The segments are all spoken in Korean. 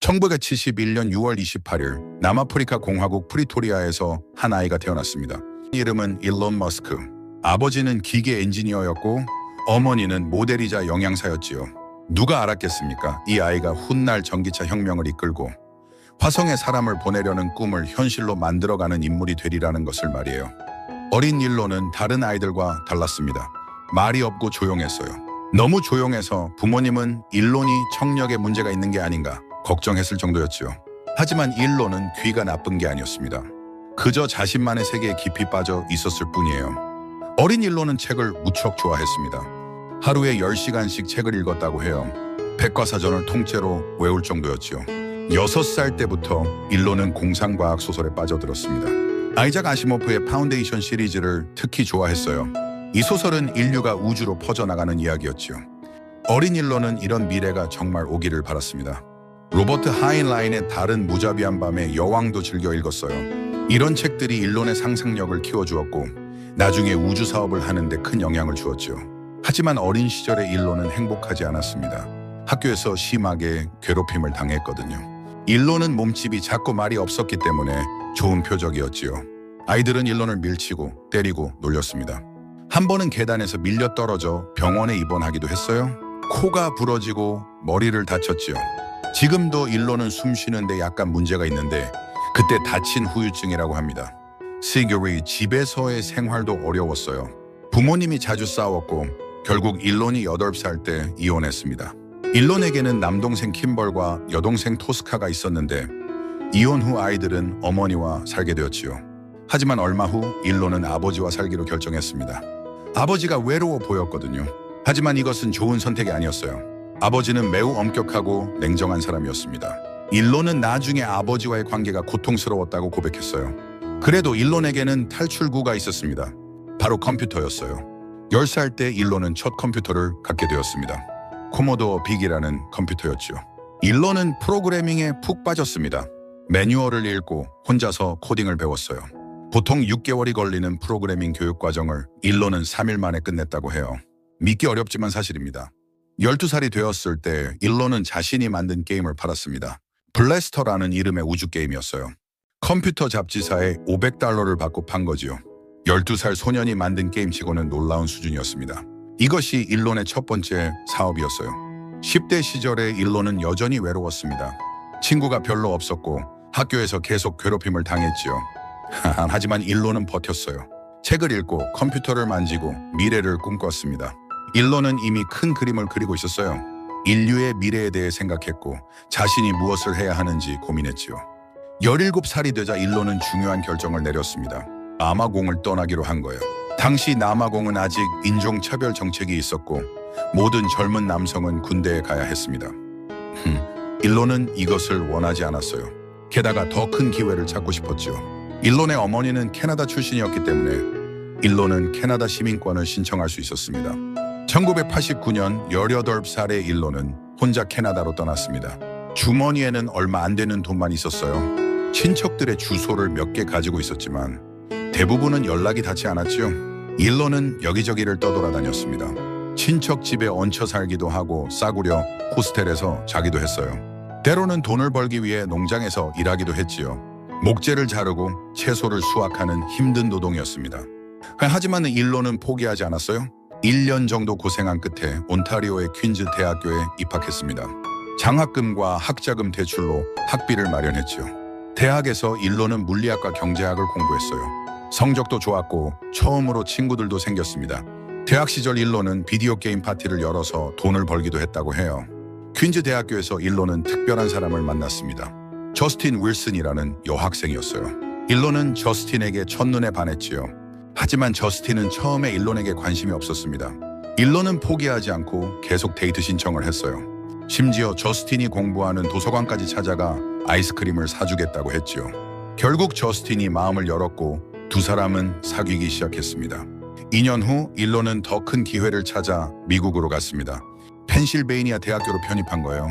1971년 6월 28일 남아프리카 공화국 프리토리아에서 한 아이가 태어났습니다. 이름은 일론 머스크. 아버지는 기계 엔지니어였고 어머니는 모델이자 영양사였지요. 누가 알았겠습니까? 이 아이가 훗날 전기차 혁명을 이끌고 화성에 사람을 보내려는 꿈을 현실로 만들어가는 인물이 되리라는 것을 말이에요. 어린 일론은 다른 아이들과 달랐습니다. 말이 없고 조용했어요. 너무 조용해서 부모님은 일론이 청력에 문제가 있는 게 아닌가 걱정했을 정도였죠. 하지만 일론은 귀가 나쁜 게 아니었습니다. 그저 자신만의 세계에 깊이 빠져 있었을 뿐이에요. 어린 일론은 책을 무척 좋아했습니다. 하루에 10시간씩 책을 읽었다고 해요. 백과사전을 통째로 외울 정도였죠. 6살 때부터 일론은 공상과학 소설에 빠져들었습니다. 아이작 아시모프의 파운데이션 시리즈를 특히 좋아했어요. 이 소설은 인류가 우주로 퍼져나가는 이야기였죠. 어린 일론은 이런 미래가 정말 오기를 바랐습니다. 로버트 하인라인의 다른 무자비한 밤의 여왕도 즐겨 읽었어요. 이런 책들이 일론의 상상력을 키워주었고 나중에 우주 사업을 하는 데 큰 영향을 주었죠. 하지만 어린 시절의 일론은 행복하지 않았습니다. 학교에서 심하게 괴롭힘을 당했거든요. 일론은 몸집이 작고 말이 없었기 때문에 좋은 표적이었지요. 아이들은 일론을 밀치고 때리고 놀렸습니다. 한 번은 계단에서 밀려 떨어져 병원에 입원하기도 했어요. 코가 부러지고 머리를 다쳤지요. 지금도 일론은 숨 쉬는데 약간 문제가 있는데 그때 다친 후유증이라고 합니다. 시그리 집에서의 생활도 어려웠어요. 부모님이 자주 싸웠고 결국 일론이 8살 때 이혼했습니다. 일론에게는 남동생 킴벌과 여동생 토스카가 있었는데 이혼 후 아이들은 어머니와 살게 되었지요. 하지만 얼마 후 일론은 아버지와 살기로 결정했습니다. 아버지가 외로워 보였거든요. 하지만 이것은 좋은 선택이 아니었어요. 아버지는 매우 엄격하고 냉정한 사람이었습니다. 일론은 나중에 아버지와의 관계가 고통스러웠다고 고백했어요. 그래도 일론에게는 탈출구가 있었습니다. 바로 컴퓨터였어요. 10살 때 일론은 첫 컴퓨터를 갖게 되었습니다. 코모도어 빅이라는 컴퓨터였죠. 일론은 프로그래밍에 푹 빠졌습니다. 매뉴얼을 읽고 혼자서 코딩을 배웠어요. 보통 6개월이 걸리는 프로그래밍 교육 과정을 일론은 3일 만에 끝냈다고 해요. 믿기 어렵지만 사실입니다. 12살이 되었을 때 일론은 자신이 만든 게임을 팔았습니다. 블래스터라는 이름의 우주 게임이었어요. 컴퓨터 잡지사에 $500를 받고 판 거지요. 12살 소년이 만든 게임치고는 놀라운 수준이었습니다. 이것이 일론의 첫 번째 사업이었어요. 10대 시절에 일론은 여전히 외로웠습니다. 친구가 별로 없었고 학교에서 계속 괴롭힘을 당했지요. 하지만 일론은 버텼어요. 책을 읽고 컴퓨터를 만지고 미래를 꿈꿨습니다. 일론은 이미 큰 그림을 그리고 있었어요. 인류의 미래에 대해 생각했고 자신이 무엇을 해야 하는지 고민했지요. 17살이 되자 일론은 중요한 결정을 내렸습니다. 남아공을 떠나기로 한 거예요. 당시 남아공은 아직 인종차별 정책이 있었고 모든 젊은 남성은 군대에 가야 했습니다. 일론은 이것을 원하지 않았어요. 게다가 더 큰 기회를 찾고 싶었지요. 일론의 어머니는 캐나다 출신이었기 때문에 일론은 캐나다 시민권을 신청할 수 있었습니다. 1989년 18살의 일론은 혼자 캐나다로 떠났습니다. 주머니에는 얼마 안 되는 돈만 있었어요. 친척들의 주소를 몇 개 가지고 있었지만 대부분은 연락이 닿지 않았지요. 일론은 여기저기를 떠돌아다녔습니다. 친척 집에 얹혀 살기도 하고 싸구려 호스텔에서 자기도 했어요. 때로는 돈을 벌기 위해 농장에서 일하기도 했지요. 목재를 자르고 채소를 수확하는 힘든 노동이었습니다. 하지만 일론은 포기하지 않았어요. 1년 정도 고생한 끝에 온타리오의 퀸즈 대학교에 입학했습니다. 장학금과 학자금 대출로 학비를 마련했지요. 대학에서 일론은 물리학과 경제학을 공부했어요. 성적도 좋았고 처음으로 친구들도 생겼습니다. 대학 시절 일론은 비디오 게임 파티를 열어서 돈을 벌기도 했다고 해요. 퀸즈 대학교에서 일론은 특별한 사람을 만났습니다. 저스틴 윌슨이라는 여학생이었어요. 일론은 저스틴에게 첫눈에 반했지요. 하지만 저스틴은 처음에 일론에게 관심이 없었습니다. 일론은 포기하지 않고 계속 데이트 신청을 했어요. 심지어 저스틴이 공부하는 도서관까지 찾아가 아이스크림을 사주겠다고 했지요. 결국 저스틴이 마음을 열었고 두 사람은 사귀기 시작했습니다. 2년 후 일론은 더 큰 기회를 찾아 미국으로 갔습니다. 펜실베이니아 대학교로 편입한 거예요.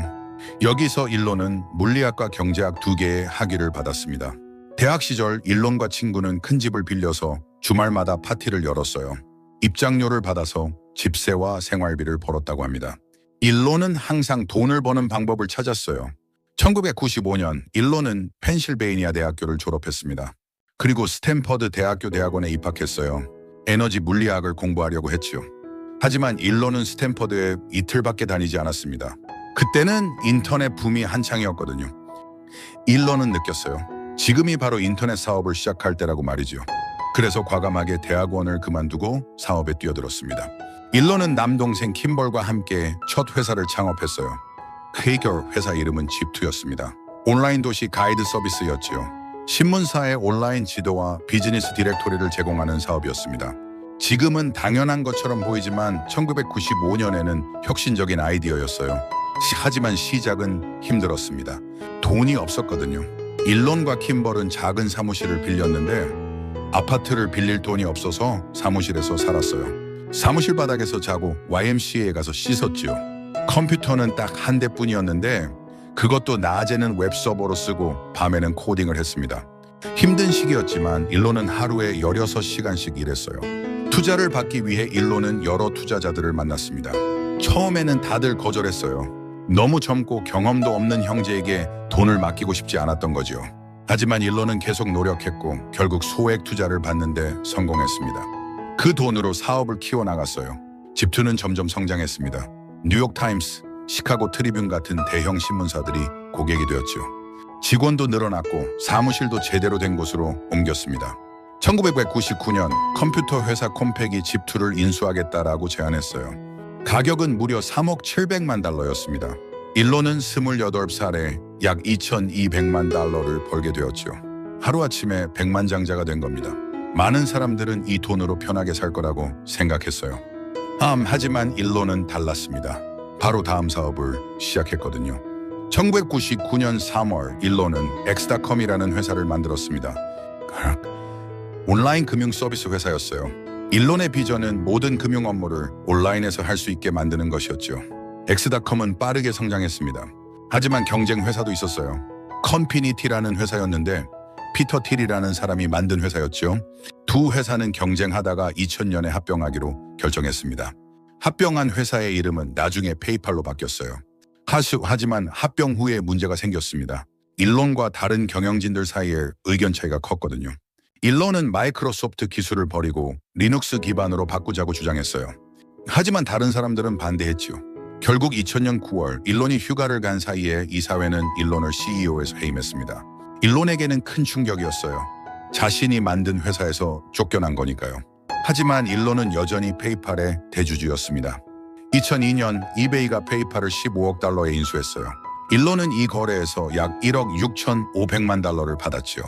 여기서 일론은 물리학과 경제학 2개의 학위를 받았습니다. 대학 시절 일론과 친구는 큰 집을 빌려서 주말마다 파티를 열었어요. 입장료를 받아서 집세와 생활비를 벌었다고 합니다. 일론은 항상 돈을 버는 방법을 찾았어요. 1995년 일론은 펜실베이니아 대학교를 졸업했습니다. 그리고 스탠퍼드 대학교 대학원에 입학했어요. 에너지 물리학을 공부하려고 했죠. 하지만 일론은 스탠퍼드에 이틀밖에 다니지 않았습니다. 그때는 인터넷 붐이 한창이었거든요. 일론은 느꼈어요. 지금이 바로 인터넷 사업을 시작할 때라고 말이죠. 그래서 과감하게 대학원을 그만두고 사업에 뛰어들었습니다. 일론은 남동생 킴벌과 함께 첫 회사를 창업했어요. 그 회사 이름은 집투였습니다. 온라인 도시 가이드 서비스였지요. 신문사의 온라인 지도와 비즈니스 디렉토리를 제공하는 사업이었습니다. 지금은 당연한 것처럼 보이지만 1995년에는 혁신적인 아이디어였어요. 하지만 시작은 힘들었습니다. 돈이 없었거든요. 일론과 킴벌은 작은 사무실을 빌렸는데 아파트를 빌릴 돈이 없어서 사무실에서 살았어요. 사무실 바닥에서 자고 YMCA에 가서 씻었지요. 컴퓨터는 딱 한 대뿐이었는데 그것도 낮에는 웹서버로 쓰고 밤에는 코딩을 했습니다. 힘든 시기였지만 일론은 하루에 16시간씩 일했어요. 투자를 받기 위해 일론은 여러 투자자들을 만났습니다. 처음에는 다들 거절했어요. 너무 젊고 경험도 없는 형제에게 돈을 맡기고 싶지 않았던 거죠. 하지만 일론은 계속 노력했고 결국 소액 투자를 받는데 성공했습니다. 그 돈으로 사업을 키워나갔어요. 집투는 점점 성장했습니다. 뉴욕타임스, 시카고 트리뷴 같은 대형 신문사들이 고객이 되었죠. 직원도 늘어났고 사무실도 제대로 된 곳으로 옮겼습니다. 1999년 컴퓨터 회사 콤팩이 집투를 인수하겠다라고 제안했어요. 가격은 무려 3억 700만 달러였습니다. 일론은 28살에 약 2,200만 달러를 벌게 되었죠. 하루아침에 백만장자가 된 겁니다. 많은 사람들은 이 돈으로 편하게 살 거라고 생각했어요. 하지만 일론은 달랐습니다. 바로 다음 사업을 시작했거든요. 1999년 3월 일론은 엑스닷컴이라는 회사를 만들었습니다. 온라인 금융 서비스 회사였어요. 일론의 비전은 모든 금융 업무를 온라인에서 할 수 있게 만드는 것이었죠. 엑스닷컴은 빠르게 성장했습니다. 하지만 경쟁 회사도 있었어요. 컨피니티라는 회사였는데 피터 틸이라는 사람이 만든 회사였죠. 두 회사는 경쟁하다가 2000년에 합병하기로 결정했습니다. 합병한 회사의 이름은 나중에 페이팔로 바뀌었어요. 하지만 합병 후에 문제가 생겼습니다. 일론과 다른 경영진들 사이에 의견 차이가 컸거든요. 일론은 마이크로소프트 기술을 버리고 리눅스 기반으로 바꾸자고 주장했어요. 하지만 다른 사람들은 반대했지요. 결국 2000년 9월 일론이 휴가를 간 사이에 이사회는 일론을 CEO에서 해임했습니다. 일론에게는 큰 충격이었어요. 자신이 만든 회사에서 쫓겨난 거니까요. 하지만 일론은 여전히 페이팔의 대주주였습니다. 2002년 이베이가 페이팔을 15억 달러에 인수했어요. 일론은 이 거래에서 약 1억 6,500만 달러를 받았지요.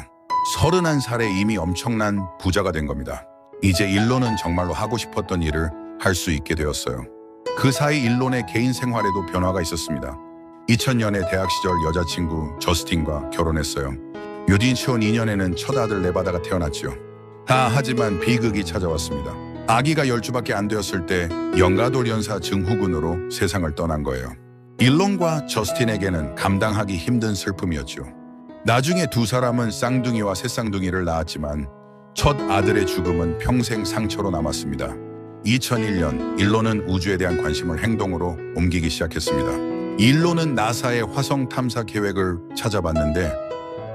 31살에 이미 엄청난 부자가 된 겁니다. 이제 일론은 정말로 하고 싶었던 일을 할 수 있게 되었어요. 그 사이 일론의 개인 생활에도 변화가 있었습니다. 2000년에 대학 시절 여자친구 저스틴과 결혼했어요. 유디치온 2년에는 첫 아들 네바다가 태어났지요. 하지만 비극이 찾아왔습니다. 아기가 10주밖에 안 되었을 때 영가돌연사 증후군으로 세상을 떠난 거예요. 일론과 저스틴에게는 감당하기 힘든 슬픔이었죠. 나중에 두 사람은 쌍둥이와 새쌍둥이를 낳았지만 첫 아들의 죽음은 평생 상처로 남았습니다. 2001년 일론은 우주에 대한 관심을 행동으로 옮기기 시작했습니다. 일론은 나사의 화성 탐사 계획을 찾아봤는데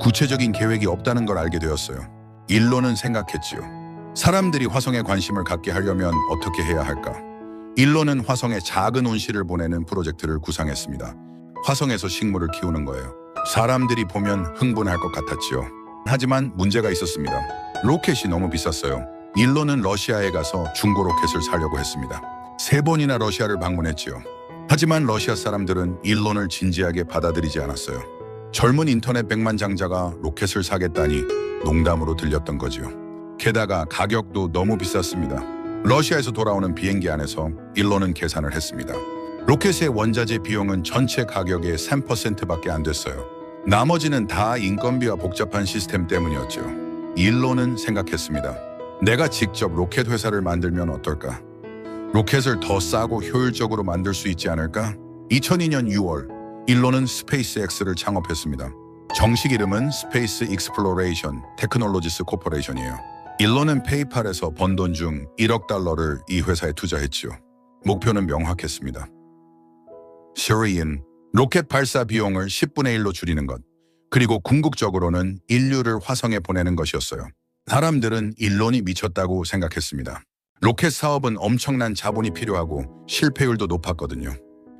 구체적인 계획이 없다는 걸 알게 되었어요. 일론은 생각했지요. 사람들이 화성에 관심을 갖게 하려면 어떻게 해야 할까? 일론은 화성에 작은 온실을 보내는 프로젝트를 구상했습니다. 화성에서 식물을 키우는 거예요. 사람들이 보면 흥분할 것 같았지요. 하지만 문제가 있었습니다. 로켓이 너무 비쌌어요. 일론은 러시아에 가서 중고 로켓을 사려고 했습니다. 3번이나 러시아를 방문했지요. 하지만 러시아 사람들은 일론을 진지하게 받아들이지 않았어요. 젊은 인터넷 백만장자가 로켓을 사겠다니 농담으로 들렸던 거지요. 게다가 가격도 너무 비쌌습니다. 러시아에서 돌아오는 비행기 안에서 일론은 계산을 했습니다. 로켓의 원자재 비용은 전체 가격의 3%밖에 안 됐어요. 나머지는 다 인건비와 복잡한 시스템 때문이었죠. 일론은 생각했습니다. 내가 직접 로켓 회사를 만들면 어떨까? 로켓을 더 싸고 효율적으로 만들 수 있지 않을까? 2002년 6월 일론은 스페이스X를 창업했습니다. 정식 이름은 스페이스 익스플로레이션 테크놀로지스 코퍼레이션이에요. 일론은 페이팔에서 번 돈 중 1억 달러를 이 회사에 투자했지요. 목표는 명확했습니다. Syrian 로켓 발사 비용을 10분의 1로 줄이는 것, 그리고 궁극적으로는 인류를 화성에 보내는 것이었어요. 사람들은 일론이 미쳤다고 생각했습니다. 로켓 사업은 엄청난 자본이 필요하고 실패율도 높았거든요.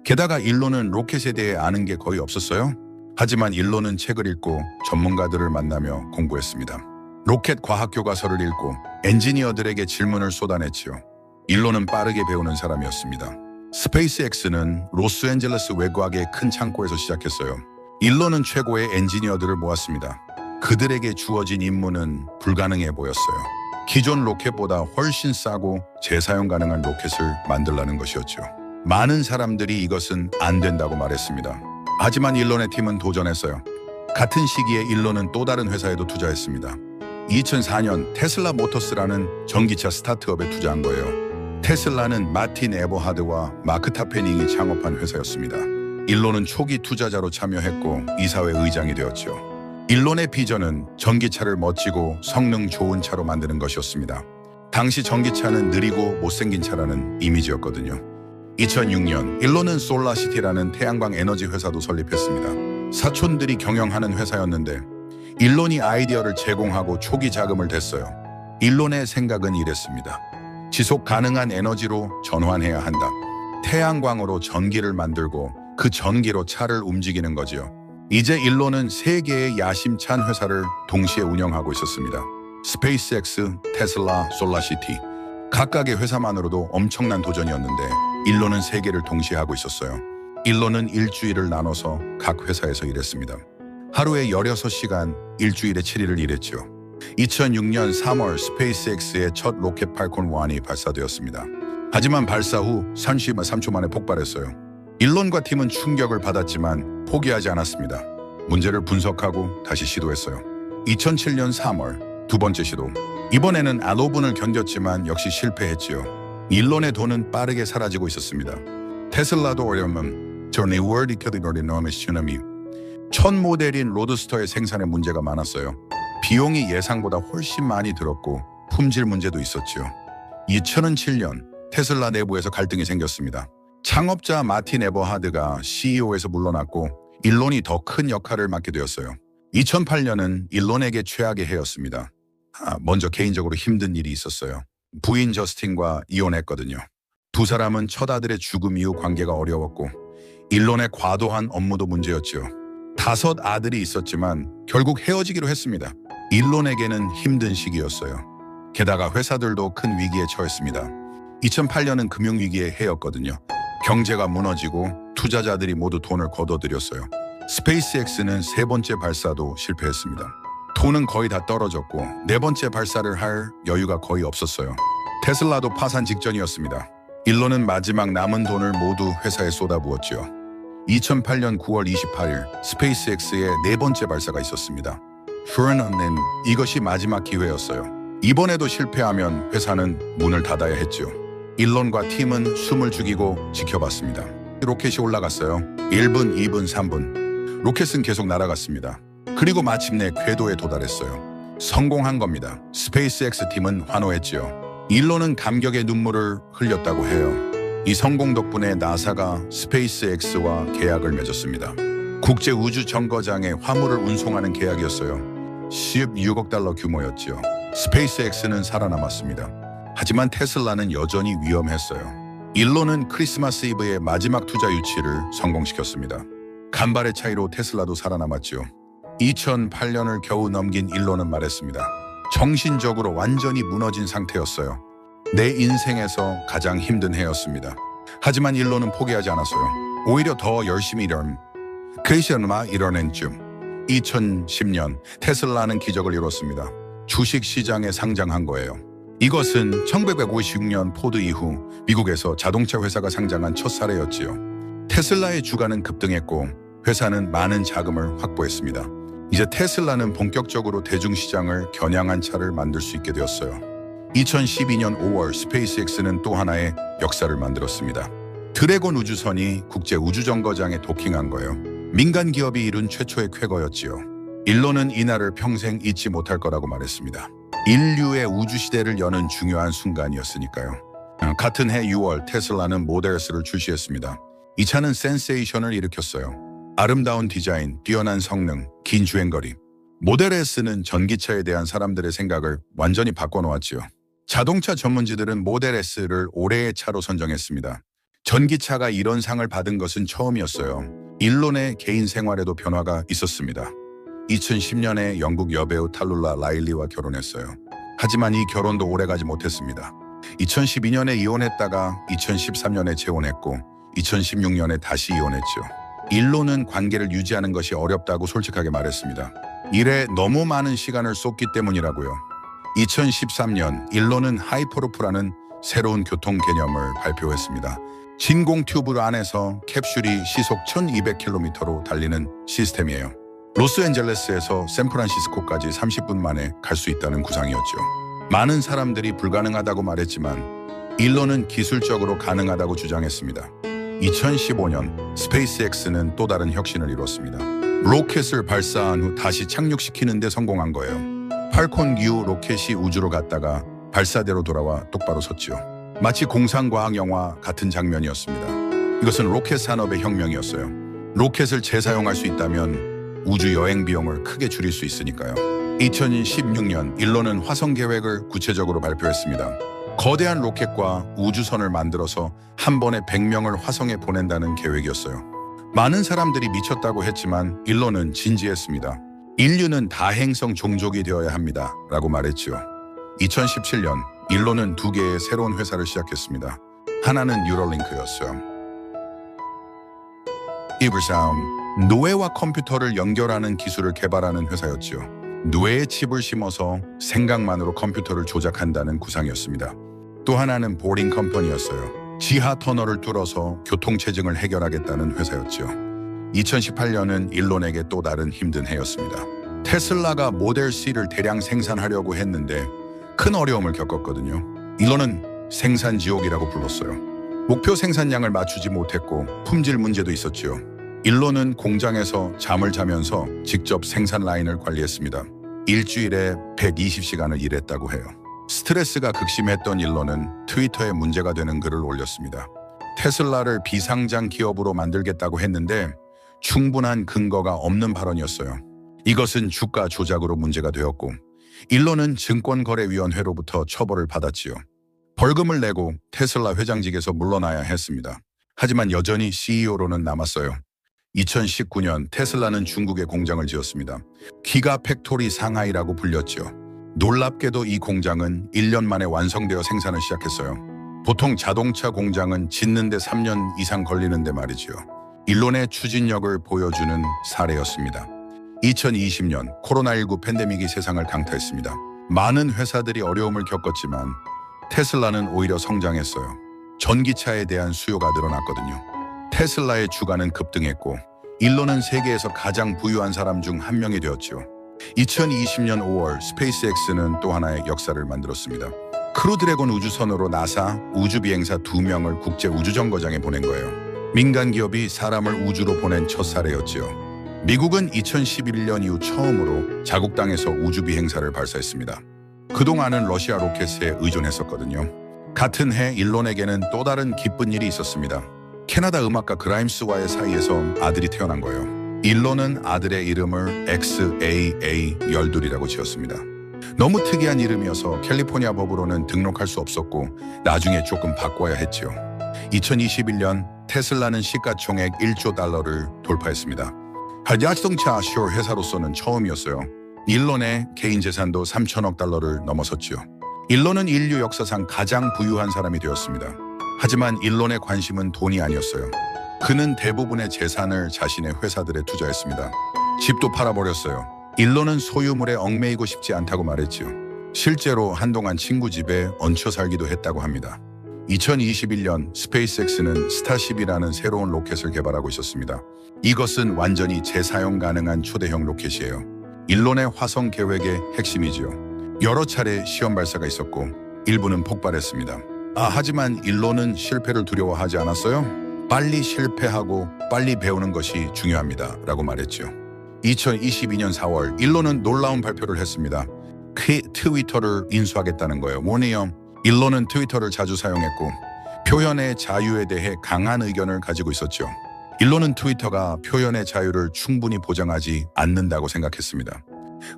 게다가 일론은 로켓에 대해 아는 게 거의 없었어요. 하지만 일론은 책을 읽고 전문가들을 만나며 공부했습니다. 로켓 과학 교과서를 읽고 엔지니어들에게 질문을 쏟아냈지요. 일론은 빠르게 배우는 사람이었습니다. 스페이스X는 로스앤젤레스 외곽의 큰 창고에서 시작했어요. 일론은 최고의 엔지니어들을 모았습니다. 그들에게 주어진 임무는 불가능해 보였어요. 기존 로켓보다 훨씬 싸고 재사용 가능한 로켓을 만들라는 것이었죠. 많은 사람들이 이것은 안 된다고 말했습니다. 하지만 일론의 팀은 도전했어요. 같은 시기에 일론은 또 다른 회사에도 투자했습니다. 2004년 테슬라 모터스라는 전기차 스타트업에 투자한 거예요. 테슬라는 마틴 에버하드와 마크 타페닝이 창업한 회사였습니다. 일론은 초기 투자자로 참여했고 이사회 의장이 되었죠. 일론의 비전은 전기차를 멋지고 성능 좋은 차로 만드는 것이었습니다. 당시 전기차는 느리고 못생긴 차라는 이미지였거든요. 2006년 일론은 솔라시티라는 태양광 에너지 회사도 설립했습니다. 사촌들이 경영하는 회사였는데 일론이 아이디어를 제공하고 초기 자금을 댔어요. 일론의 생각은 이랬습니다. 지속 가능한 에너지로 전환해야 한다. 태양광으로 전기를 만들고 그 전기로 차를 움직이는 거지요. 이제 일론은 3개의 야심찬 회사를 동시에 운영하고 있었습니다. 스페이스X, 테슬라, 솔라시티. 각각의 회사만으로도 엄청난 도전이었는데 일론은 3개를 동시에 하고 있었어요. 일론은 일주일을 나눠서 각 회사에서 일했습니다. 하루에 16시간, 일주일에 7일을 일했죠. 2006년 3월 스페이스X의 첫 로켓 팔콘 1이 발사되었습니다. 하지만 발사 후 33초 만에 폭발했어요. 일론과 팀은 충격을 받았지만 포기하지 않았습니다. 문제를 분석하고 다시 시도했어요. 2007년 3월 두 번째 시도. 이번에는 아노분을 견뎠지만 역시 실패했지요. 일론의 돈은 빠르게 사라지고 있었습니다. 테슬라도 어려움, 저는 월드 캐리어의 너무 시너미. 첫 모델인 로드스터의 생산에 문제가 많았어요. 비용이 예상보다 훨씬 많이 들었고 품질 문제도 있었지요. 2007년 테슬라 내부에서 갈등이 생겼습니다. 창업자 마틴 에버하드가 CEO에서 물러났고 일론이 더 큰 역할을 맡게 되었어요. 2008년은 일론에게 최악의 해였습니다. 먼저 개인적으로 힘든 일이 있었어요. 부인 저스틴과 이혼했거든요. 두 사람은 첫 아들의 죽음 이후 관계가 어려웠고 일론의 과도한 업무도 문제였지요. 5 아들이 있었지만 결국 헤어지기로 했습니다. 일론에게는 힘든 시기였어요. 게다가 회사들도 큰 위기에 처했습니다. 2008년은 금융위기의 해였거든요. 경제가 무너지고 투자자들이 모두 돈을 거둬들였어요. 스페이스X는 3번째 발사도 실패했습니다. 돈은 거의 다 떨어졌고 4번째 발사를 할 여유가 거의 없었어요. 테슬라도 파산 직전이었습니다. 일론은 마지막 남은 돈을 모두 회사에 쏟아부었지요. 2008년 9월 28일 스페이스X의 4번째 발사가 있었습니다. 슈런은 이것이 마지막 기회였어요. 이번에도 실패하면 회사는 문을 닫아야 했죠. 일론과 팀은 숨을 죽이고 지켜봤습니다. 로켓이 올라갔어요. 1분, 2분, 3분. 로켓은 계속 날아갔습니다. 그리고 마침내 궤도에 도달했어요. 성공한 겁니다. 스페이스X 팀은 환호했지요. 일론은 감격의 눈물을 흘렸다고 해요. 이 성공 덕분에 나사가 스페이스X와 계약을 맺었습니다. 국제우주정거장에 화물을 운송하는 계약이었어요. 16억 달러 규모였지요. 스페이스X는 살아남았습니다. 하지만 테슬라는 여전히 위험했어요. 일론은 크리스마스 이브의 마지막 투자 유치를 성공시켰습니다. 간발의 차이로 테슬라도 살아남았지요. 2008년을 겨우 넘긴 일론은 말했습니다. 정신적으로 완전히 무너진 상태였어요. 내 인생에서 가장 힘든 해였습니다. 하지만 일론은 포기하지 않았어요. 오히려 더 열심히 그리스마 이뤄낸 중 2010년 테슬라는 기적을 이뤘습니다. 주식시장에 상장한 거예요. 이것은 1956년 포드 이후 미국에서 자동차 회사가 상장한 첫 사례였지요. 테슬라의 주가는 급등했고 회사는 많은 자금을 확보했습니다. 이제 테슬라는 본격적으로 대중시장을 겨냥한 차를 만들 수 있게 되었어요. 2012년 5월 스페이스X는 또 하나의 역사를 만들었습니다. 드래곤 우주선이 국제우주정거장에 도킹한 거예요. 민간 기업이 이룬 최초의 쾌거였지요. 일론은 이날을 평생 잊지 못할 거라고 말했습니다. 인류의 우주시대를 여는 중요한 순간이었으니까요. 같은 해 6월 테슬라는 모델 S를 출시했습니다. 이 차는 센세이션을 일으켰어요. 아름다운 디자인, 뛰어난 성능, 긴 주행거리. 모델 S는 전기차에 대한 사람들의 생각을 완전히 바꿔놓았지요. 자동차 전문지들은 모델 S를 올해의 차로 선정했습니다. 전기차가 이런 상을 받은 것은 처음이었어요. 일론의 개인 생활에도 변화가 있었습니다. 2010년에 영국 여배우 탈룰라 라일리와 결혼했어요. 하지만 이 결혼도 오래가지 못했습니다. 2012년에 이혼했다가 2013년에 재혼했고 2016년에 다시 이혼했죠. 일론은 관계를 유지하는 것이 어렵다고 솔직하게 말했습니다. 일에 너무 많은 시간을 쏟기 때문이라고요. 2013년 일론은 하이퍼루프라는 새로운 교통 개념을 발표했습니다. 진공 튜브 안에서 캡슐이 시속 1200km로 달리는 시스템이에요. 로스앤젤레스에서 샌프란시스코까지 30분 만에 갈 수 있다는 구상이었죠. 많은 사람들이 불가능하다고 말했지만 일론은 기술적으로 가능하다고 주장했습니다. 2015년 스페이스X는 또 다른 혁신을 이뤘습니다. 로켓을 발사한 후 다시 착륙시키는 데 성공한 거예요. 팔콘 9 로켓이 우주로 갔다가 발사대로 돌아와 똑바로 섰죠. 마치 공상과학 영화 같은 장면이었습니다. 이것은 로켓 산업의 혁명이었어요. 로켓을 재사용할 수 있다면 우주 여행 비용을 크게 줄일 수 있으니까요. 2016년 일론은 화성 계획을 구체적으로 발표했습니다. 거대한 로켓과 우주선을 만들어서 한 번에 100명을 화성에 보낸다는 계획이었어요. 많은 사람들이 미쳤다고 했지만 일론은 진지했습니다. 인류는 다행성 종족이 되어야 합니다. 라고 말했지요. 2017년 일론은 2개의 새로운 회사를 시작했습니다. 하나는 뉴럴링크였어요. 이브사움, 뇌와 컴퓨터를 연결하는 기술을 개발하는 회사였지요. 뇌에 칩을 심어서 생각만으로 컴퓨터를 조작한다는 구상이었습니다. 또 하나는 보링 컴퍼니였어요. 지하 터널을 뚫어서 교통체증을 해결하겠다는 회사였죠. 2018년은 일론에게 또 다른 힘든 해였습니다. 테슬라가 모델 C를 대량 생산하려고 했는데 큰 어려움을 겪었거든요. 일론은 생산 지옥이라고 불렀어요. 목표 생산량을 맞추지 못했고 품질 문제도 있었지요. 일론은 공장에서 잠을 자면서 직접 생산 라인을 관리했습니다. 일주일에 120시간을 일했다고 해요. 스트레스가 극심했던 일론은 트위터에 문제가 되는 글을 올렸습니다. 테슬라를 비상장 기업으로 만들겠다고 했는데 충분한 근거가 없는 발언이었어요. 이것은 주가 조작으로 문제가 되었고 일론은 증권거래위원회로부터 처벌을 받았지요. 벌금을 내고 테슬라 회장직에서 물러나야 했습니다. 하지만 여전히 CEO로는 남았어요. 2019년 테슬라는 중국에 공장을 지었습니다. 기가 팩토리 상하이라고 불렸죠. 놀랍게도 이 공장은 1년 만에 완성되어 생산을 시작했어요. 보통 자동차 공장은 짓는데 3년 이상 걸리는데 말이지요. 일론의 추진력을 보여주는 사례였습니다. 2020년 코로나19 팬데믹이 세상을 강타했습니다. 많은 회사들이 어려움을 겪었지만 테슬라는 오히려 성장했어요. 전기차에 대한 수요가 늘어났거든요. 테슬라의 주가는 급등했고 일론은 세계에서 가장 부유한 사람 중 한 명이 되었죠. 2020년 5월 스페이스X는 또 하나의 역사를 만들었습니다. 크루드래곤 우주선으로 나사 우주비행사 2명을 국제우주정거장에 보낸 거예요. 민간 기업이 사람을 우주로 보낸 첫 사례였지요. 미국은 2011년 이후 처음으로 자국 땅에서 우주비행사를 발사했습니다. 그동안은 러시아 로켓에 의존했었거든요. 같은 해 일론에게는 또 다른 기쁜 일이 있었습니다. 캐나다 음악가 그라임스와의 사이에서 아들이 태어난 거예요. 일론은 아들의 이름을 XAA12이라고 지었습니다. 너무 특이한 이름이어서 캘리포니아 법으로는 등록할 수 없었고 나중에 조금 바꿔야 했죠. 2021년 테슬라는 시가총액 1조 달러를 돌파했습니다. 자동차 쇼 회사로서는 처음이었어요. 일론의 개인 재산도 3천억 달러를 넘어섰죠. 일론은 인류 역사상 가장 부유한 사람이 되었습니다. 하지만 일론의 관심은 돈이 아니었어요. 그는 대부분의 재산을 자신의 회사들에 투자했습니다. 집도 팔아버렸어요. 일론은 소유물에 얽매이고 싶지 않다고 말했지요. 실제로 한동안 친구 집에 얹혀 살기도 했다고 합니다. 2021년 스페이스X는 스타쉽이라는 새로운 로켓을 개발하고 있었습니다. 이것은 완전히 재사용 가능한 초대형 로켓이에요. 일론의 화성 계획의 핵심이지요. 여러 차례 시험 발사가 있었고 일부는 폭발했습니다. 하지만 일론은 실패를 두려워하지 않았어요. 빨리 실패하고 빨리 배우는 것이 중요합니다. 라고 말했죠. 2022년 4월 일론은 놀라운 발표를 했습니다. 트위터를 인수하겠다는 거예요. 뭐네요? 일론은 트위터를 자주 사용했고 표현의 자유에 대해 강한 의견을 가지고 있었죠. 일론은 트위터가 표현의 자유를 충분히 보장하지 않는다고 생각했습니다.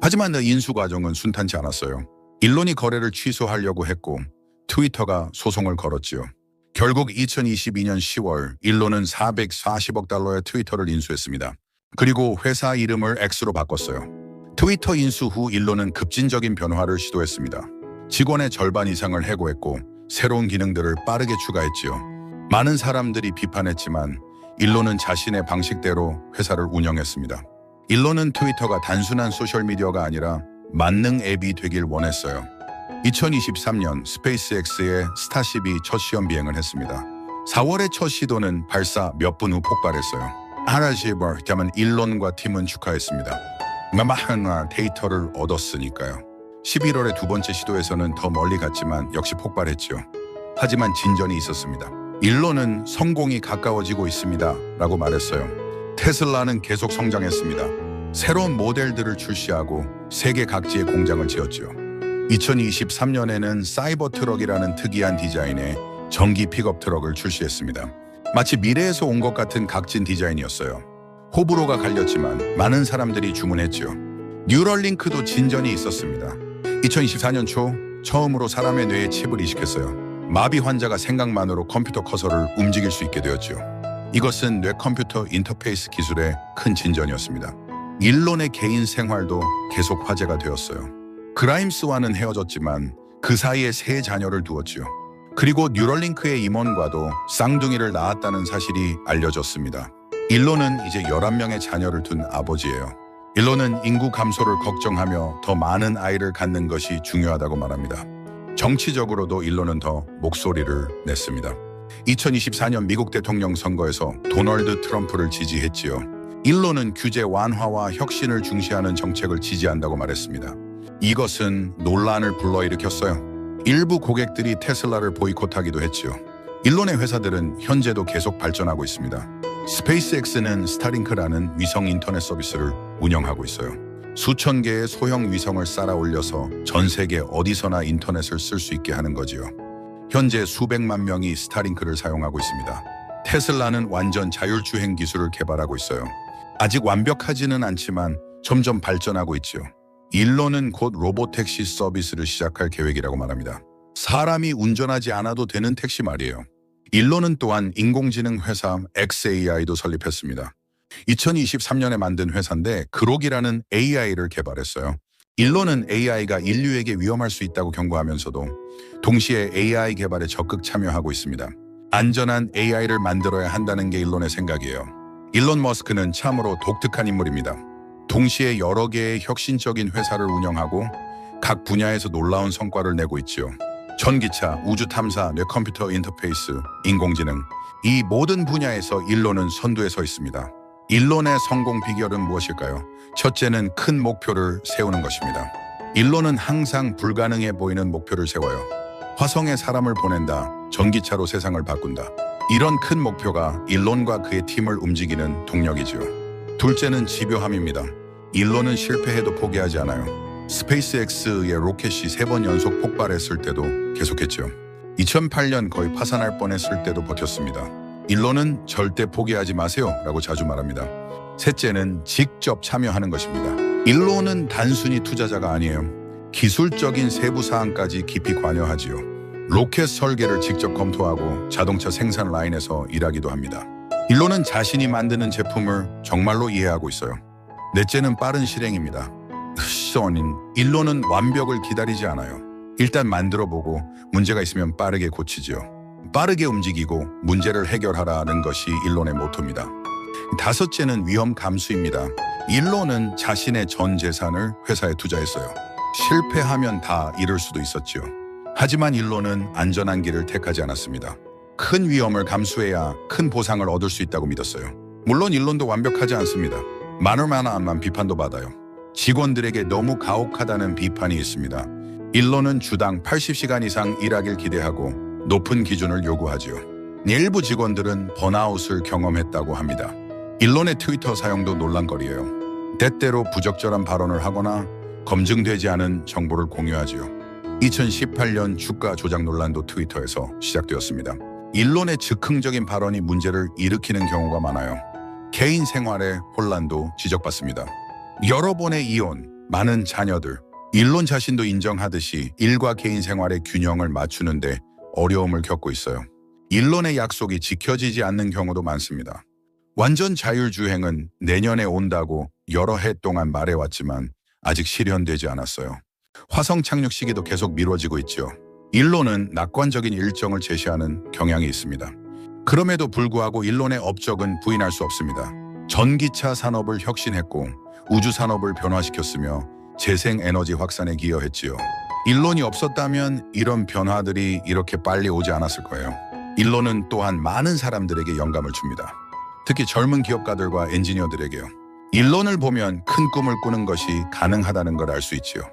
하지만 그 인수 과정은 순탄치 않았어요. 일론이 거래를 취소하려고 했고 트위터가 소송을 걸었지요. 결국 2022년 10월 일론은 440억 달러의 트위터를 인수했습니다. 그리고 회사 이름을 X로 바꿨어요. 트위터 인수 후 일론은 급진적인 변화를 시도했습니다. 직원의 절반 이상을 해고했고 새로운 기능들을 빠르게 추가했지요. 많은 사람들이 비판했지만 일론은 자신의 방식대로 회사를 운영했습니다. 일론은 트위터가 단순한 소셜미디어가 아니라 만능 앱이 되길 원했어요. 2023년 스페이스X의 스타쉽이 첫 시험 비행을 했습니다. 4월의 첫 시도는 발사 몇 분 후 폭발했어요. 하라지버 다만 일론과 팀은 축하했습니다. 많은 데이터를 얻었으니까요. 11월의 두 번째 시도에서는 더 멀리 갔지만 역시 폭발했죠. 하지만 진전이 있었습니다. 일론은 성공이 가까워지고 있습니다 라고 말했어요. 테슬라는 계속 성장했습니다. 새로운 모델들을 출시하고 세계 각지에 공장을 지었죠. 2023년에는 사이버 트럭이라는 특이한 디자인의 전기 픽업 트럭을 출시했습니다. 마치 미래에서 온 것 같은 각진 디자인이었어요. 호불호가 갈렸지만 많은 사람들이 주문했죠. 뉴럴링크도 진전이 있었습니다. 2024년 초 처음으로 사람의 뇌에 칩을 이식했어요. 마비 환자가 생각만으로 컴퓨터 커서를 움직일 수 있게 되었죠. 이것은 뇌컴퓨터 인터페이스 기술의 큰 진전이었습니다. 일론의 개인 생활도 계속 화제가 되었어요. 그라임스와는 헤어졌지만 그 사이에 세 자녀를 두었지요. 그리고 뉴럴링크의 임원과도 쌍둥이를 낳았다는 사실이 알려졌습니다. 일론은 이제 11명의 자녀를 둔 아버지예요. 일론은 인구 감소를 걱정하며 더 많은 아이를 갖는 것이 중요하다고 말합니다. 정치적으로도 일론은 더 목소리를 냈습니다. 2024년 미국 대통령 선거에서 도널드 트럼프를 지지했지요. 일론은 규제 완화와 혁신을 중시하는 정책을 지지한다고 말했습니다. 이것은 논란을 불러일으켰어요. 일부 고객들이 테슬라를 보이콧하기도 했지요. 일론의 회사들은 현재도 계속 발전하고 있습니다. 스페이스X는 스타링크라는 위성 인터넷 서비스를 운영하고 있어요. 수천 개의 소형 위성을 쌓아 올려서 전 세계 어디서나 인터넷을 쓸 수 있게 하는 거지요. 현재 수백만 명이 스타링크를 사용하고 있습니다. 테슬라는 완전 자율주행 기술을 개발하고 있어요. 아직 완벽하지는 않지만 점점 발전하고 있지요. 일론은 곧 로보택시 서비스를 시작할 계획이라고 말합니다. 사람이 운전하지 않아도 되는 택시 말이에요. 일론은 또한 인공지능 회사 xAI도 설립했습니다. 2023년에 만든 회사인데 그록이라는 AI를 개발했어요. 일론은 AI가 인류에게 위험할 수 있다고 경고하면서도 동시에 AI 개발에 적극 참여하고 있습니다. 안전한 AI를 만들어야 한다는 게 일론의 생각이에요. 일론 머스크는 참으로 독특한 인물입니다. 동시에 여러 개의 혁신적인 회사를 운영하고 각 분야에서 놀라운 성과를 내고 있지요. 전기차, 우주탐사, 뇌컴퓨터 인터페이스, 인공지능 이 모든 분야에서 일론은 선두에 서 있습니다. 일론의 성공 비결은 무엇일까요? 첫째는 큰 목표를 세우는 것입니다. 일론은 항상 불가능해 보이는 목표를 세워요. 화성에 사람을 보낸다, 전기차로 세상을 바꾼다. 이런 큰 목표가 일론과 그의 팀을 움직이는 동력이죠. 둘째는 집요함입니다. 일론은 실패해도 포기하지 않아요. 스페이스X의 로켓이 3번 연속 폭발했을 때도 계속했죠. 2008년 거의 파산할 뻔했을 때도 버텼습니다. 일론은 절대 포기하지 마세요 라고 자주 말합니다. 셋째는 직접 참여하는 것입니다. 일론은 단순히 투자자가 아니에요. 기술적인 세부 사항까지 깊이 관여하지요. 로켓 설계를 직접 검토하고 자동차 생산 라인에서 일하기도 합니다. 일론은 자신이 만드는 제품을 정말로 이해하고 있어요. 넷째는 빠른 실행입니다. 일론은 완벽을 기다리지 않아요. 일단 만들어보고 문제가 있으면 빠르게 고치지요. 빠르게 움직이고 문제를 해결하라는 것이 일론의 모토입니다. 다섯째는 위험 감수입니다. 일론은 자신의 전 재산을 회사에 투자했어요. 실패하면 다 잃을 수도 있었지요. 하지만 일론은 안전한 길을 택하지 않았습니다. 큰 위험을 감수해야 큰 보상을 얻을 수 있다고 믿었어요. 물론 일론도 완벽하지 않습니다. 만만 비판도 받아요. 직원들에게 너무 가혹하다는 비판이 있습니다. 일론은 주당 80시간 이상 일하길 기대하고 높은 기준을 요구하지요. 일부 직원들은 번아웃을 경험했다고 합니다. 일론의 트위터 사용도 논란거리예요. 때때로 부적절한 발언을 하거나 검증되지 않은 정보를 공유하지요. 2018년 주가 조작 논란도 트위터에서 시작되었습니다. 일론의 즉흥적인 발언이 문제를 일으키는 경우가 많아요. 개인 생활의 혼란도 지적받습니다. 여러 번의 이혼, 많은 자녀들, 일론 자신도 인정하듯이 일과 개인 생활의 균형을 맞추는데 어려움을 겪고 있어요. 일론의 약속이 지켜지지 않는 경우도 많습니다. 완전 자율주행은 내년에 온다고 여러 해 동안 말해왔지만 아직 실현되지 않았어요. 화성 착륙 시기도 계속 미뤄지고 있죠. 일론은 낙관적인 일정을 제시하는 경향이 있습니다. 그럼에도 불구하고 일론의 업적은 부인할 수 없습니다. 전기차 산업을 혁신했고 우주 산업을 변화시켰으며 재생에너지 확산에 기여했지요. 일론이 없었다면 이런 변화들이 이렇게 빨리 오지 않았을 거예요. 일론은 또한 많은 사람들에게 영감을 줍니다. 특히 젊은 기업가들과 엔지니어들에게요. 일론을 보면 큰 꿈을 꾸는 것이 가능하다는 걸 알 수 있지요.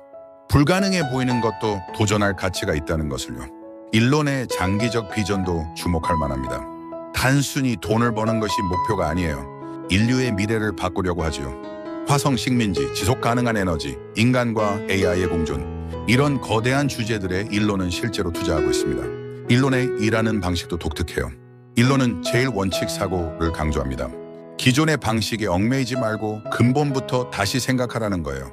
불가능해 보이는 것도 도전할 가치가 있다는 것을요. 일론의 장기적 비전도 주목할 만합니다. 단순히 돈을 버는 것이 목표가 아니에요. 인류의 미래를 바꾸려고 하지요. 화성 식민지, 지속 가능한 에너지, 인간과 AI의 공존, 이런 거대한 주제들에 일론은 실제로 투자하고 있습니다. 일론의 일하는 방식도 독특해요. 일론은 제일 원칙 사고를 강조합니다. 기존의 방식에 얽매이지 말고 근본부터 다시 생각하라는 거예요.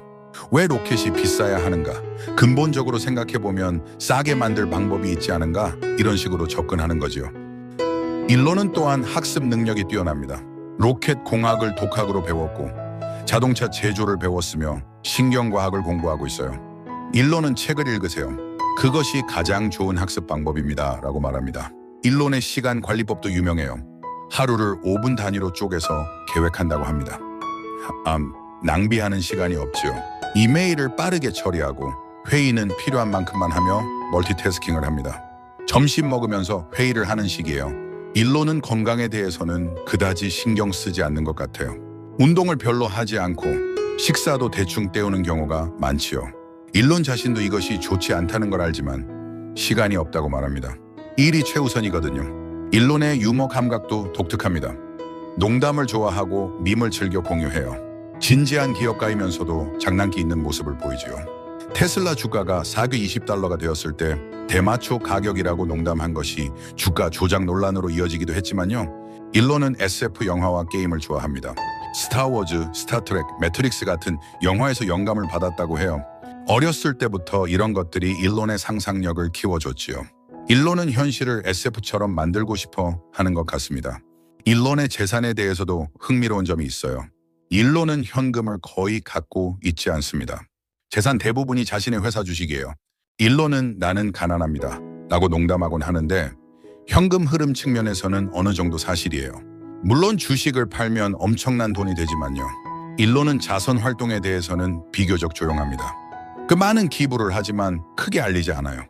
왜 로켓이 비싸야 하는가? 근본적으로 생각해보면 싸게 만들 방법이 있지 않은가? 이런 식으로 접근하는 거지요. 일론은 또한 학습 능력이 뛰어납니다. 로켓 공학을 독학으로 배웠고 자동차 제조를 배웠으며 신경과학을 공부하고 있어요. 일론은 책을 읽으세요. 그것이 가장 좋은 학습 방법입니다. 라고 말합니다. 일론의 시간 관리법도 유명해요. 하루를 5분 단위로 쪼개서 계획한다고 합니다. 낭비하는 시간이 없지요. 이메일을 빠르게 처리하고 회의는 필요한 만큼만 하며 멀티태스킹을 합니다. 점심 먹으면서 회의를 하는 식이에요. 일론은 건강에 대해서는 그다지 신경 쓰지 않는 것 같아요. 운동을 별로 하지 않고 식사도 대충 때우는 경우가 많지요. 일론 자신도 이것이 좋지 않다는 걸 알지만 시간이 없다고 말합니다. 일이 최우선이거든요. 일론의 유머 감각도 독특합니다. 농담을 좋아하고 밈을 즐겨 공유해요. 진지한 기업가이면서도 장난기 있는 모습을 보이지요. 테슬라 주가가 4개 $20가 되었을 때 대마초 가격이라고 농담한 것이 주가 조작 논란으로 이어지기도 했지만요. 일론은 SF 영화와 게임을 좋아합니다. 스타워즈, 스타트랙, 매트릭스 같은 영화에서 영감을 받았다고 해요. 어렸을 때부터 이런 것들이 일론의 상상력을 키워줬지요. 일론은 현실을 SF처럼 만들고 싶어 하는 것 같습니다. 일론의 재산에 대해서도 흥미로운 점이 있어요. 일론은 현금을 거의 갖고 있지 않습니다. 재산 대부분이 자신의 회사 주식이에요. 일론은 나는 가난합니다 라고 농담하곤 하는데 현금 흐름 측면에서는 어느 정도 사실이에요. 물론 주식을 팔면 엄청난 돈이 되지만요. 일론은 자선 활동에 대해서는 비교적 조용합니다. 그 많은 기부를 하지만 크게 알리지 않아요.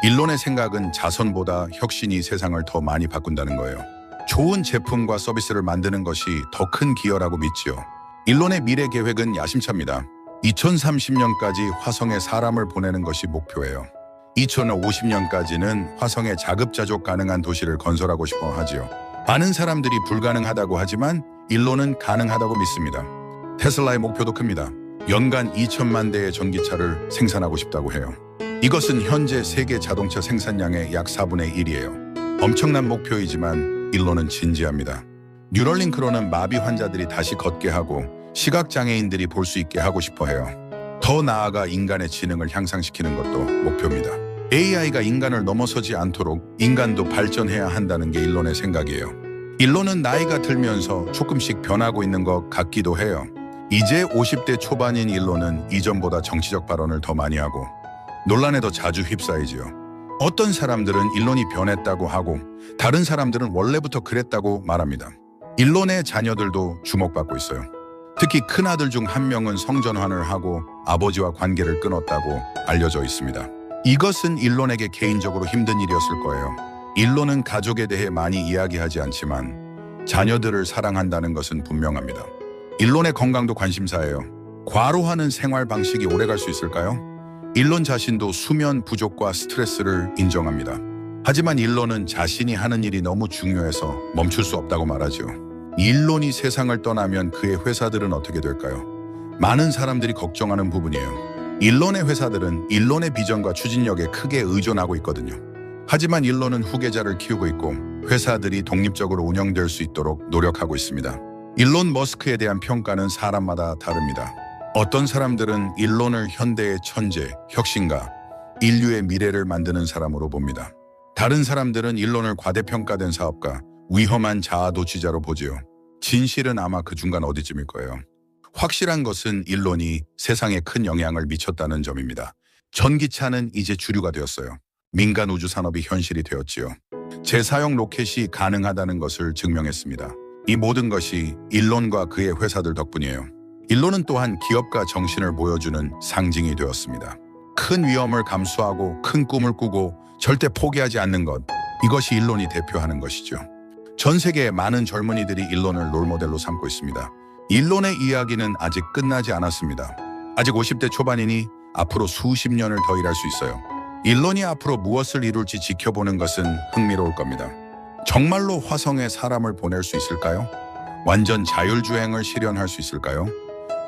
일론의 생각은 자선보다 혁신이 세상을 더 많이 바꾼다는 거예요. 좋은 제품과 서비스를 만드는 것이 더 큰 기여라고 믿지요. 일론의 미래 계획은 야심차입니다. 2030년까지 화성에 사람을 보내는 것이 목표예요. 2050년까지는 화성에 자급자족 가능한 도시를 건설하고 싶어 하지요. 많은 사람들이 불가능하다고 하지만 일론은 가능하다고 믿습니다. 테슬라의 목표도 큽니다. 연간 2천만 대의 전기차를 생산하고 싶다고 해요. 이것은 현재 세계 자동차 생산량의 약 4분의 1이에요. 엄청난 목표이지만 일론은 진지합니다. 뉴럴링크로는 마비 환자들이 다시 걷게 하고 시각장애인들이 볼 수 있게 하고 싶어 해요. 더 나아가 인간의 지능을 향상시키는 것도 목표입니다. AI가 인간을 넘어서지 않도록 인간도 발전해야 한다는 게 일론의 생각이에요. 일론은 나이가 들면서 조금씩 변하고 있는 것 같기도 해요. 이제 50대 초반인 일론은 이전보다 정치적 발언을 더 많이 하고 논란에도 자주 휩싸이지요. 어떤 사람들은 일론이 변했다고 하고 다른 사람들은 원래부터 그랬다고 말합니다. 일론의 자녀들도 주목받고 있어요. 특히 큰아들 중 한 명은 성전환을 하고 아버지와 관계를 끊었다고 알려져 있습니다. 이것은 일론에게 개인적으로 힘든 일이었을 거예요. 일론은 가족에 대해 많이 이야기하지 않지만 자녀들을 사랑한다는 것은 분명합니다. 일론의 건강도 관심사예요. 과로하는 생활 방식이 오래갈 수 있을까요? 일론 자신도 수면 부족과 스트레스를 인정합니다. 하지만 일론은 자신이 하는 일이 너무 중요해서 멈출 수 없다고 말하죠. 일론이 세상을 떠나면 그의 회사들은 어떻게 될까요? 많은 사람들이 걱정하는 부분이에요. 일론의 회사들은 일론의 비전과 추진력에 크게 의존하고 있거든요. 하지만 일론은 후계자를 키우고 있고 회사들이 독립적으로 운영될 수 있도록 노력하고 있습니다. 일론 머스크에 대한 평가는 사람마다 다릅니다. 어떤 사람들은 일론을 현대의 천재, 혁신가, 인류의 미래를 만드는 사람으로 봅니다. 다른 사람들은 일론을 과대평가된 사업가, 위험한 자아도취자로 보지요. 진실은 아마 그 중간 어디쯤일 거예요. 확실한 것은 일론이 세상에 큰 영향을 미쳤다는 점입니다. 전기차는 이제 주류가 되었어요. 민간 우주 산업이 현실이 되었지요. 재사용 로켓이 가능하다는 것을 증명했습니다. 이 모든 것이 일론과 그의 회사들 덕분이에요. 일론은 또한 기업가 정신을 보여주는 상징이 되었습니다. 큰 위험을 감수하고 큰 꿈을 꾸고 절대 포기하지 않는 것, 이것이 일론이 대표하는 것이죠. 전 세계의 많은 젊은이들이 일론을 롤모델로 삼고 있습니다. 일론의 이야기는 아직 끝나지 않았습니다. 아직 50대 초반이니 앞으로 수십 년을 더 일할 수 있어요. 일론이 앞으로 무엇을 이룰지 지켜보는 것은 흥미로울 겁니다. 정말로 화성에 사람을 보낼 수 있을까요? 완전 자율주행을 실현할 수 있을까요?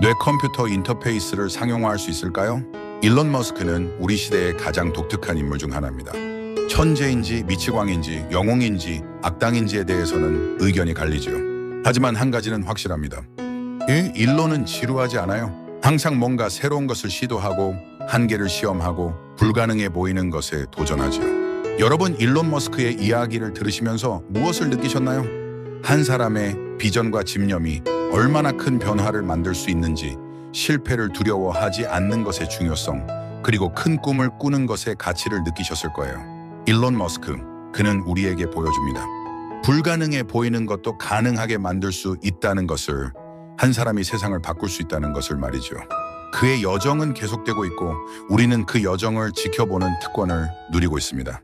뇌컴퓨터 인터페이스를 상용화할 수 있을까요? 일론 머스크는 우리 시대의 가장 독특한 인물 중 하나입니다. 천재인지 미치광인지 영웅인지 악당인지에 대해서는 의견이 갈리죠. 하지만 한 가지는 확실합니다. 일론은 지루하지 않아요. 항상 뭔가 새로운 것을 시도하고 한계를 시험하고 불가능해 보이는 것에 도전하지요. 여러분, 일론 머스크의 이야기를 들으시면서 무엇을 느끼셨나요? 한 사람의 비전과 집념이 얼마나 큰 변화를 만들 수 있는지, 실패를 두려워하지 않는 것의 중요성, 그리고 큰 꿈을 꾸는 것의 가치를 느끼셨을 거예요. 일론 머스크, 그는 우리에게 보여줍니다. 불가능해 보이는 것도 가능하게 만들 수 있다는 것을, 한 사람이 세상을 바꿀 수 있다는 것을 말이죠. 그의 여정은 계속되고 있고 우리는 그 여정을 지켜보는 특권을 누리고 있습니다.